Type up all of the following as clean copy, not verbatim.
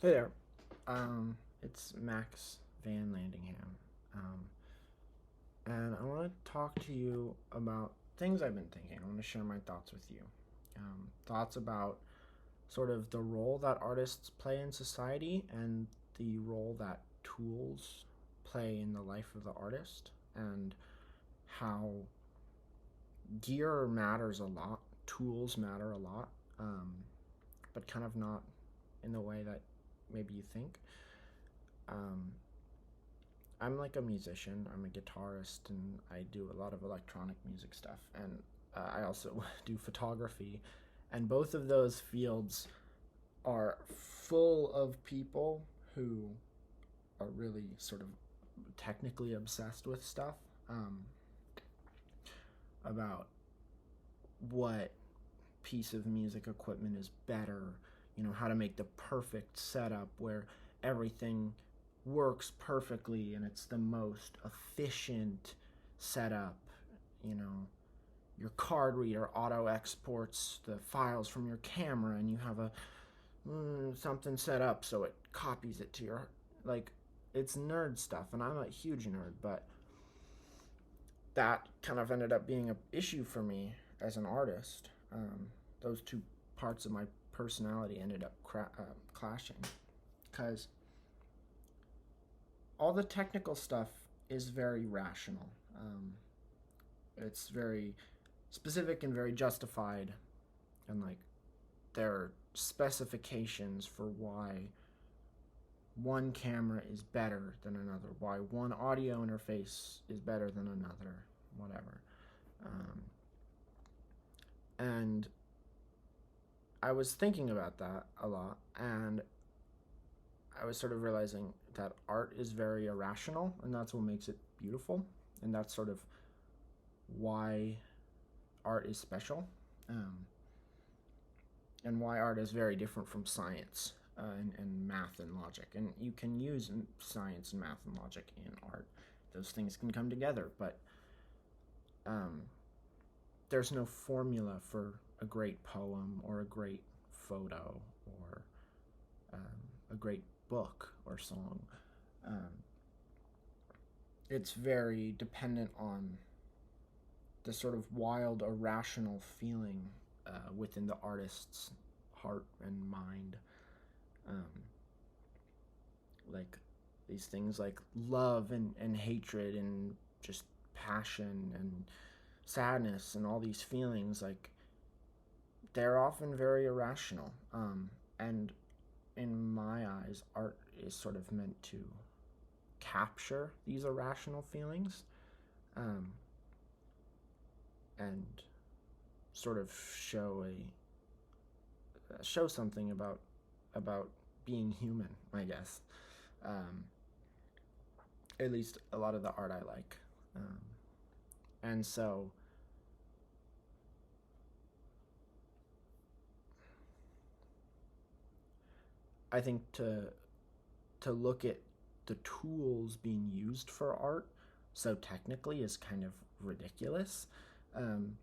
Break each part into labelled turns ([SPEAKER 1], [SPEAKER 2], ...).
[SPEAKER 1] Hey there. It's Max Van Landingham. Um, and I want to talk to you about things I've been thinking. I want to share my thoughts with you. Thoughts about sort of the role that artists play in society and the role that tools play in the life of the artist, and how gear matters a lot, tools matter a lot, um, but kind of not in the way that maybe you think. Um, I'm like a musician. I'm a guitarist, and I do a lot of electronic music stuff. And I also do photography, and both of those fields are full of people who are really sort of technically obsessed with stuff, about what piece of music equipment is better, how to make the perfect setup where everything works perfectly and it's the most efficient setup. You know, your card reader auto exports the files from your camera, and you have a something set up so it copies it to your, like, it's nerd stuff, and I'm a huge nerd, but that kind of ended up being an issue for me as an artist. Those two parts of my personality ended up clashing, because all the technical stuff is very rational. It's very specific and very justified, and like there are specifications for why one camera is better than another, why one audio interface is better than another, whatever. And I was thinking about that a lot, and I was sort of realizing that art is very irrational, and that's what makes it beautiful, and that's sort of why art is special, um, and why art is very different from science, and math and logic. And you can use science and math and logic in art; those things can come together, but um, there's no formula for a great poem or a great photo or a great book or song. Um, it's very dependent on the sort of wild, irrational feeling within the artist's heart and mind. Um, like these things like love and hatred and just passion and sadness and all these feelings, like they're often very irrational. And in my eyes, art is sort of meant to capture these irrational feelings, um, and sort of show something about being human, I guess. Um, at least a lot of the art I like, and so I think to look at the tools being used for art so technically is kind of ridiculous, um,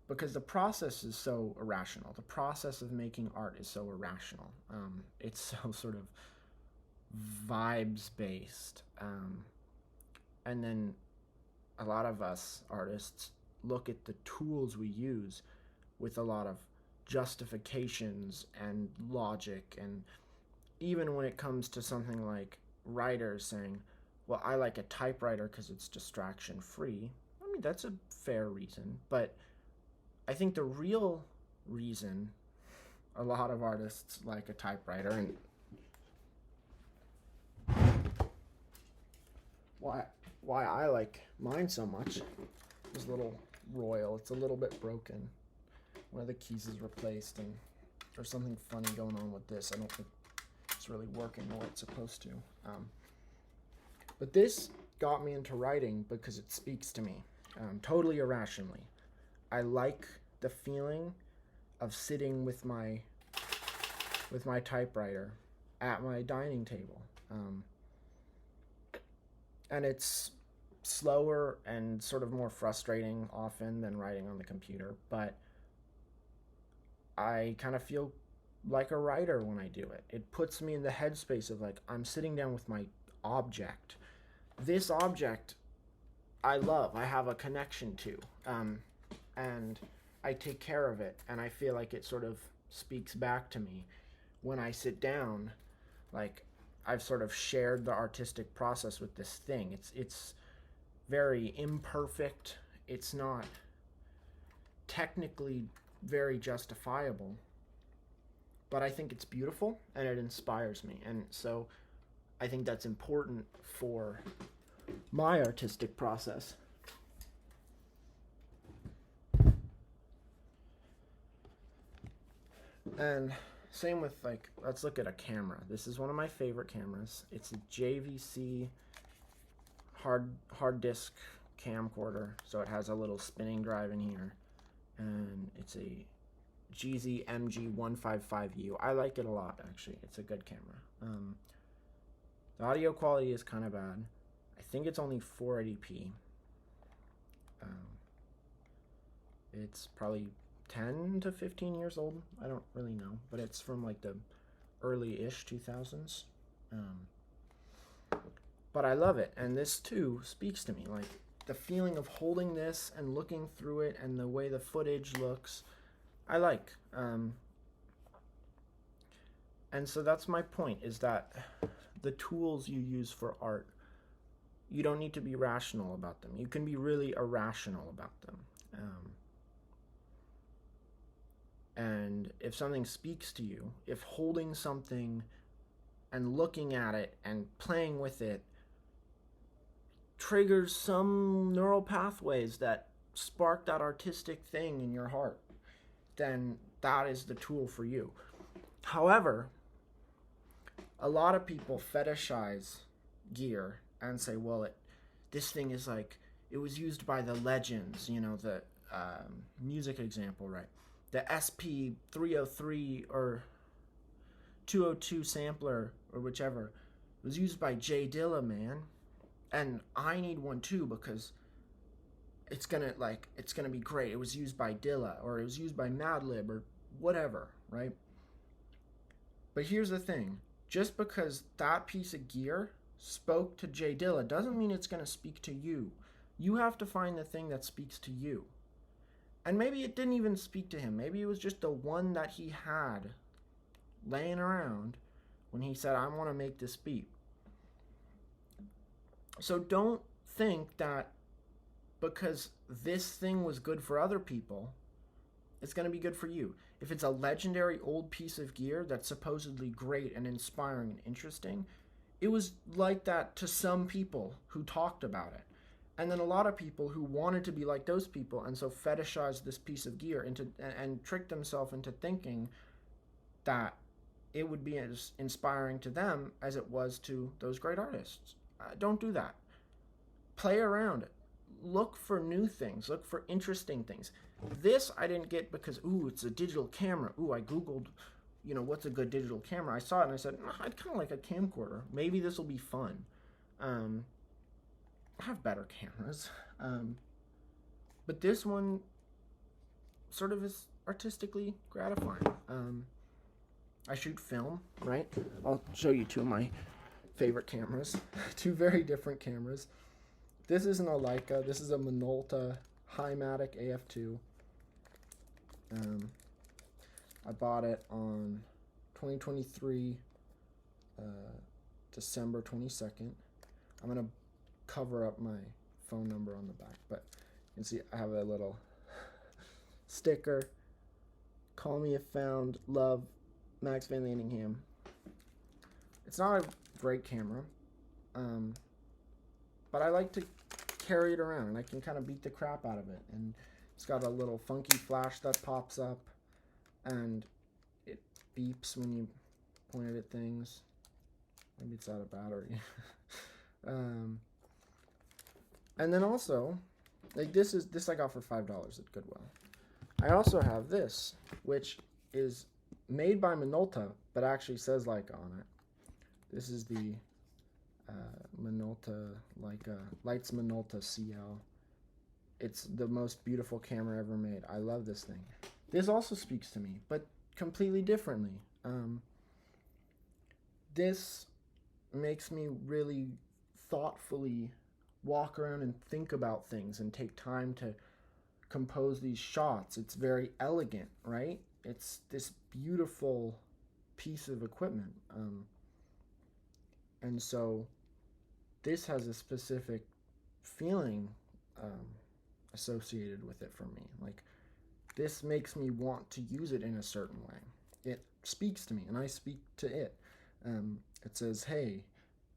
[SPEAKER 1] because the process is so irrational. The process of making art is so irrational. It's so sort of vibes based, and then a lot of us artists look at the tools we use with a lot of justifications and logic. And even when it comes to something like writers saying, well, I like a typewriter because it's distraction free, I mean, that's a fair reason. But I think the real reason a lot of artists like a typewriter, and why why I like mine so much, is little Royal. It's a little bit broken. One of the keys is replaced, and there's something funny going on with this. I don't think it's really working the way it's supposed to. But this got me into writing because it speaks to me, totally irrationally. I like the feeling of sitting with my typewriter at my dining table, and it's slower and sort of more frustrating often than writing on the computer, but I kind of feel like a writer when I do it. It puts me in the headspace of like, I'm sitting down with my object. This object I love, I have a connection to, and I take care of it, and I feel like it sort of speaks back to me when I sit down. Like, I've sort of shared the artistic process with this thing. It's very imperfect. It's not technically very justifiable, but I think it's beautiful and it inspires me. And so I think that's important for my artistic process. And same with, like, let's look at a camera. This is one of my favorite cameras. It's a JVC hard disk camcorder, so it has a little spinning drive in here, and it's a GZ MG155U. I like it a lot, actually. It's a good camera. The audio quality is kind of bad. I think it's only 480p. It's probably 10 to 15 years old. I don't really know, but it's from like the early-ish 2000s. But I love it, and this too speaks to me. Like, the feeling of holding this and looking through it and the way the footage looks, I like. And so that's my point, is that the tools you use for art, you don't need to be rational about them. You can be really irrational about them. And if something speaks to you, if holding something and looking at it and playing with it triggers some neural pathways that spark that artistic thing in your heart, then that is the tool for you. However, a lot of people fetishize gear and say, well, this thing is like, it was used by the legends, the music example, right? The SP303 or 202 sampler or whichever was used by Jay Dilla, man. And I need one too, because it's gonna be great. It was used by Dilla, or it was used by Madlib, or whatever, right? But here's the thing. Just because that piece of gear spoke to Jay Dilla doesn't mean it's gonna speak to you. You have to find the thing that speaks to you. And maybe it didn't even speak to him. Maybe it was just the one that he had laying around when he said, I want to make this beat. So don't think that because this thing was good for other people, it's going to be good for you. If it's a legendary old piece of gear that's supposedly great and inspiring and interesting, it was like that to some people who talked about it. And then a lot of people who wanted to be like those people, and so fetishized this piece of gear and tricked themselves into thinking that it would be as inspiring to them as it was to those great artists. Don't do that. Play around. Look for new things. Look for interesting things. This I didn't get because, it's a digital camera. I Googled, what's a good digital camera? I saw it and I said, I'd kind of like a camcorder. Maybe this will be fun. I have better cameras. But this one sort of is artistically gratifying. I shoot film, right? I'll show you two of my favorite cameras. Two very different cameras. This isn't a Leica. This is a Minolta Himatic AF2. I bought it on 2023, December 22nd. I'm going to cover up my phone number on the back, but you can see I have a little sticker. Call me if found. Love, Max Van Landingham. It's not a great camera, but I like to carry it around, and I can kind of beat the crap out of it. And it's got a little funky flash that pops up, and it beeps when you point it at things. Maybe it's out of battery. And then also, like this I got for $5 at Goodwill. I also have this, which is made by Minolta, but actually says Leica on it. This is the Minolta Leica, Lights Minolta CL. It's the most beautiful camera ever made. I love this thing. This also speaks to me, but completely differently. Um, this makes me really thoughtfully walk around and think about things and take time to compose these shots. It's very elegant, right? It's this beautiful piece of equipment. And so this has a specific feeling um, associated with it for me. Like, this makes me want to use it in a certain way. It speaks to me, and I speak to it. It says, hey,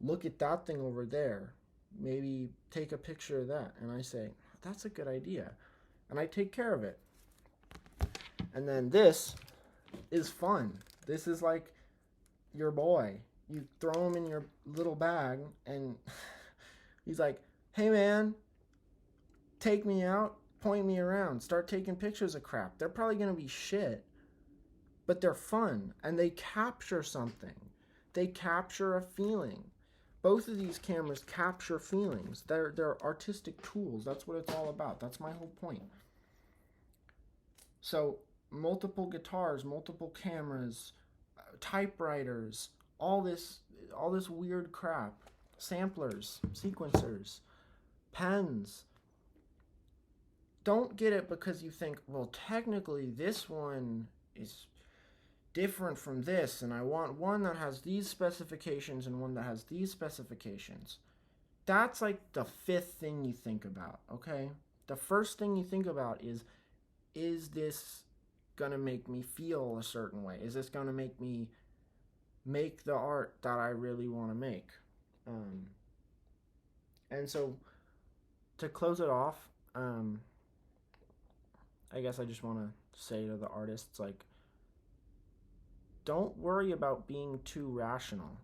[SPEAKER 1] look at that thing over there. Maybe take a picture of that. And I say, that's a good idea. And I take care of it. And then this is fun. This is like your boy. You throw him in your little bag, and he's like, hey man, take me out, point me around, start taking pictures of crap. They're probably going to be shit, but they're fun, and they capture something. They capture a feeling. Both of these cameras capture feelings. They're artistic tools. That's what it's all about. That's my whole point. So, multiple guitars, multiple cameras, typewriters, all this weird crap, samplers, sequencers, pens. Don't get it because you think, well, technically this one is different from this, and I want one that has these specifications and one that has these specifications. That's like the fifth thing you think about, okay? The first thing you think about is this gonna make me feel a certain way? Is this gonna make me make the art that I really want to make? And so, to close it off, I guess I just want to say to the artists, like, don't worry about being too rational.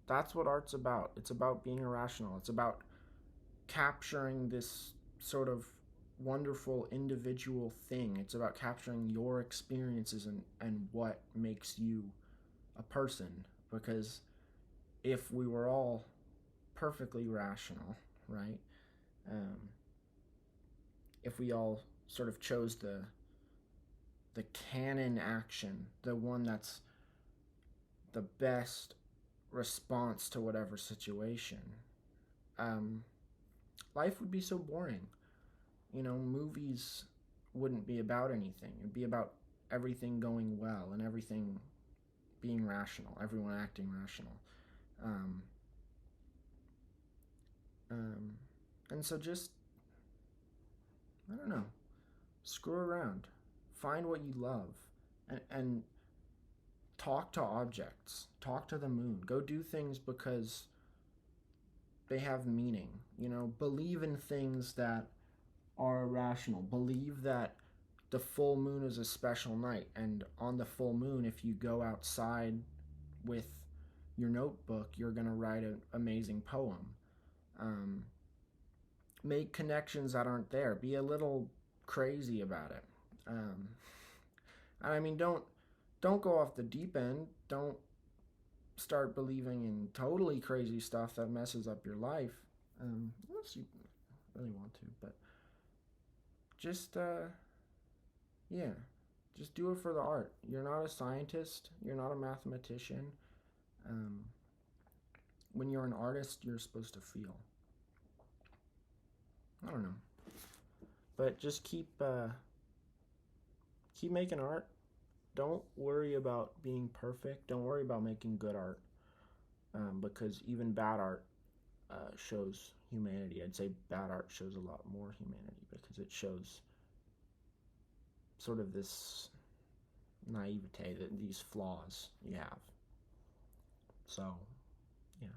[SPEAKER 1] That's what art's about. It's about being irrational. It's about capturing this sort of wonderful individual thing. It's about capturing your experiences and what makes you a person. Because if we were all perfectly rational, right? If we all sort of chose the canon action, the one that's the best response to whatever situation, life would be so boring. You know, movies wouldn't be about anything. It'd be about everything going well and everything being rational, everyone acting rational. And so just, I don't know, screw around. Find what you love. And talk to objects. Talk to the moon. Go do things because they have meaning. You know, believe in things that are irrational. Believe that the full moon is a special night, and on the full moon, if you go outside with your notebook, you're going to write an amazing poem. Make connections that aren't there. Be a little crazy about it. I mean, don't go off the deep end. Don't start believing in totally crazy stuff that messes up your life, unless you really want to. But just yeah, just do it for the art. You're not a scientist. You're not a mathematician. When you're an artist, you're supposed to feel. I don't know, but just keep making art. Don't worry about being perfect. Don't worry about making good art, because even bad art shows humanity. I'd say bad art shows a lot more humanity because it shows sort of this naivete, that these flaws you have. So, yeah.